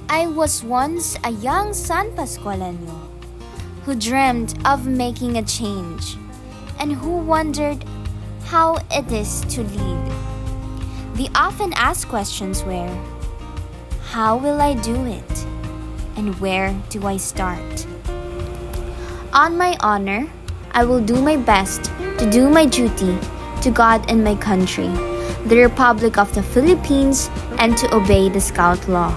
I was once a young San Pascualenyo who dreamed of making a change and who wondered how it is to lead. The often asked questions were, how will I do it? And where do I start? On my honor, I will do my best to do my duty to God and my country, the Republic of the Philippines, and to obey the Scout Law,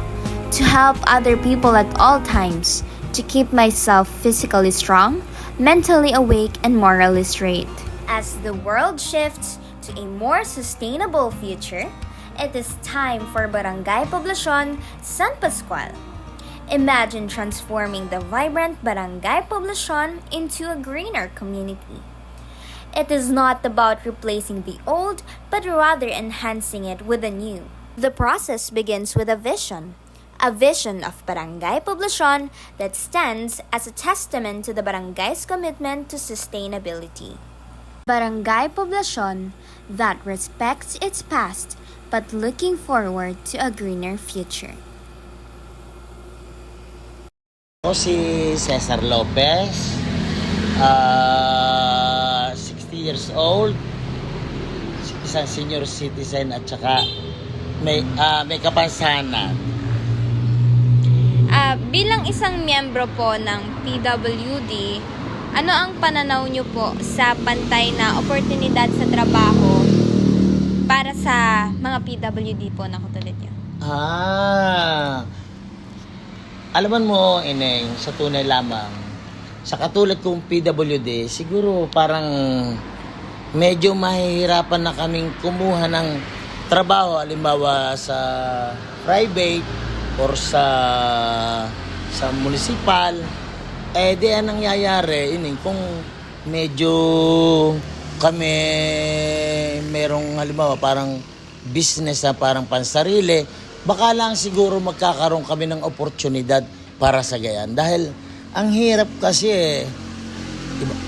to help other people at all times, to keep myself physically strong, mentally awake, and morally straight. As the world shifts to a more sustainable future, it is time for Barangay Poblacion San Pascual. Imagine transforming the vibrant Barangay Poblacion into a greener community. It is not about replacing the old, but rather enhancing it with the new. The process begins with a vision of Barangay Poblacion that stands as a testament to the barangay's commitment to sustainability. Barangay Poblacion that respects its past but looking forward to a greener future. Ako si Cesar Lopez, 60 years old, isang senior citizen at saka may kapansanan. Bilang isang miyembro po ng PWD, ano ang pananaw niyo po sa pantay na oportunidad sa trabaho para sa mga PWD po na katulad niyo? Alaman mo, Ineng, sa tunay lamang, sa katulad kong PWD, siguro parang medyo mahihirapan na kaming kumuha ng trabaho, halimbawa sa private or sa municipal. Di ang nangyayari, Ineng, kung medyo kami merong halimbawa parang business na parang pansarili, baka lang siguro magkakaroon kami ng oportunidad para sa gayan. Dahil ang hirap kasi,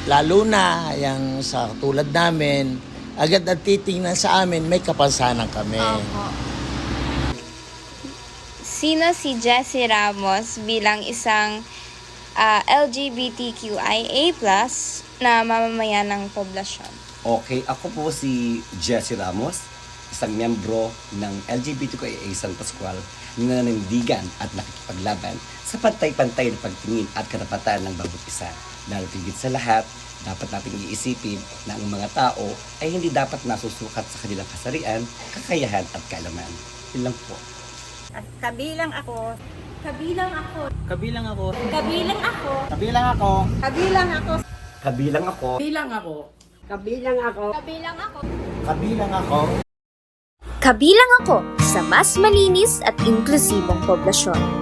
lalo na yung sa tulad namin, agad at titingnan sa amin, may kapansanan kami. Opo. Sino si Jessie Ramos bilang isang LGBTQIA+ na mamamayan ng poblasyon? Okay, ako po si Jessie Ramos, isang miyembro ng LGBTQIA San Pascual na nanindigan at nakikipaglaban sa pantay-pantay na pagtingin at karapatan ng bawat isa. Lalo tigit sa lahat, dapat nating iisipin na ang mga tao ay hindi dapat nasusukat sa kanilang kasarian, kakayahan at kaalaman. Yun lang po. At kabilang ako. Kabilang ako. Kabilang ako. Kabilang ako. Kabilang ako. Kabilang ako. Kabilang ako. Kabilang ako. Kabilang ako. Kabilang ako. Kabilang ako. Kabilang ako sa mas malinis at inklusibong poblasyon.